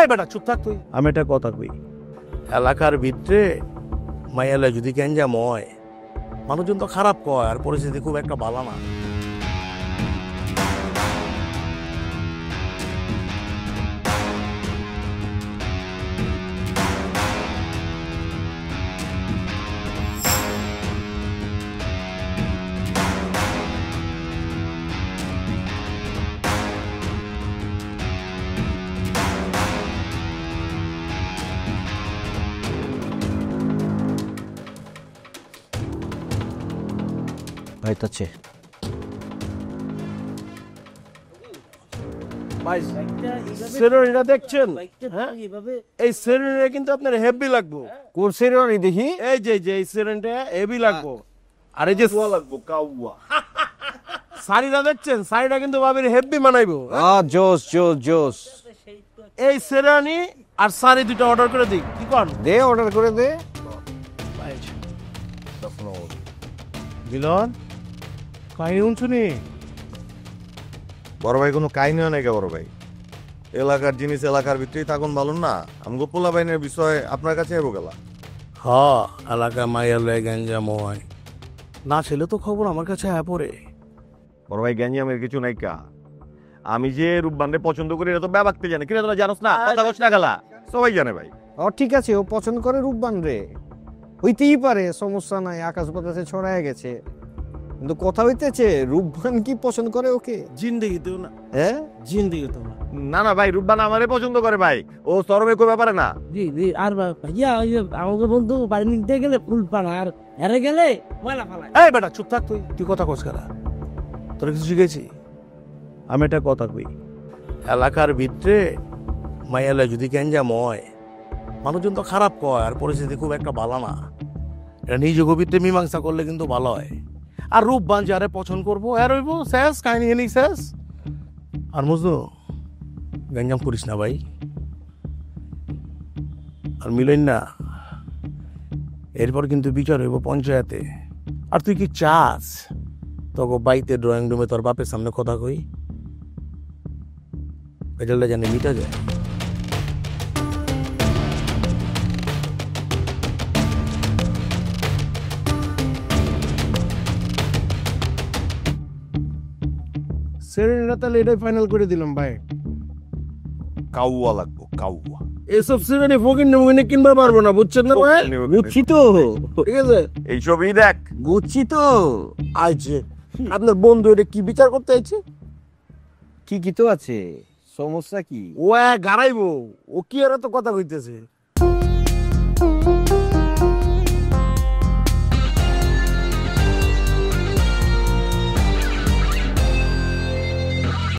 এই বেটা চুপ থাক তুই। আমি একটা কথা কই, এলাকার ভিতরে মাইয়ালে যদি গ্যাঞ্জাম হয় মানুষজন তো খারাপ কয়, আর পরিস্থিতি খুব একটা ভালো না। হইতাছে ভাই সেরেনারিটা দেখছেন? হ্যাঁ, এই সেরেনারি কিন্তু আপনার হেভি লাগবো। কোন সেরেনারি দেখি? এই যে এই সেরেনারিটা হেভি লাগবো। আর এই যে সোয়া লাগবো কাউয়া। শাড়িটা দেখছেন? শাড়িটা কিন্তু ভাবির হেভি মানাইবো। জোস জোস জোস। এই সেরানি আর শাড়ি দুটো অর্ডার করে দিই, কি কর? দে, অর্ডার করে দে। মিলন কাহিনী শুনি। বড় ভাই কোনো কাহিনীও নাই কে বড় ভাই, এলাকার জিনিস এলাকার ভিতরেই থাকুন ভালো না। আমগো পোলা বাইনের বিষয় আপনার কাছে এবো গেলা। হ, এলাকা মাইয়ালে গ্যাঞ্জাম হয় না, ছেলে তো খবর আমার কাছে আয়া পড়ে। বড় ভাই গ্যাঞ্জামের কিছু নাই কা, আমি যে রূপবানরে পছন্দ করি এটা তো ব্যাপারতে জানে, কিনা তোরা জানোস না? কথা কস না গেলা, সবাই জানে ভাই। ঠিক আছে, ও পছন্দ করে রূপবান রে, হইতেই পারে, সমস্যা নাই, আকাশ বাতাসে ছড়ায় গেছে। কিন্তু কথা হইতেছে রূপবান কি পছন্দ করে ওকে? জিন্দেগিতেও না। হ্যাঁ, জিন্দেগিতেও না। না না ভাই, রূপবান আমারে পছন্দ করে ভাই, ও সরমে কই ব্যাপারে না। জি জি। আর ভাইয়া ওই যে আমাকে বন্ধু বাড়ি নিতে গেলে ফুল পানা, আর এরে গেলে ময়লা ফালা। এই বেটা চুপ থাক তুই। তুই কথা কস কেনা? তোর কিছু শিখেছি? আমি একটা কথা কই, এলাকার ভিতরে মাইয়ালে যদি গ্যাঞ্জাম হয় মানুষজন তো খারাপ কয়, আর পরিস্থিতি খুব একটা ভালো না। এটা নিজ গভীরতে মীমাংসা করলে কিন্তু ভালো হয়। আর রূপবান যারে পছন্দ করবো আর হইব শেষ, কাহিনী এনে শেষ। আর মজনু গ্যাঞ্জাম করিস না ভাই। আর মিলেন না, এরপর কিন্তু বিচার হইব পঞ্চায়েতে। আর তুই কি চাস তোকে বাইতে ড্রয়িং রুমে তোর বাপের সামনে কথা কই? বেজালটা জানে মিটা যায়। সেরেনিটা তাহলে এটাই ফাইনাল করে দিলাম ভাই। কাউয়া লাগবো, কাউয়া। এসব সেরেনি ফকিন নমুনে কিনবা পারবো না, বুঝছেন না ভাই? বুঝছি তো, ঠিক আছে, এইসবই দেখ। বুঝছি তো। আইছে আপনার বন্ধু এটা কি বিচার করতে আইছে? কি তো আছে, সমস্যা কি? ও গাড়াইবো, ও কি আর তো কথা কইতেছে।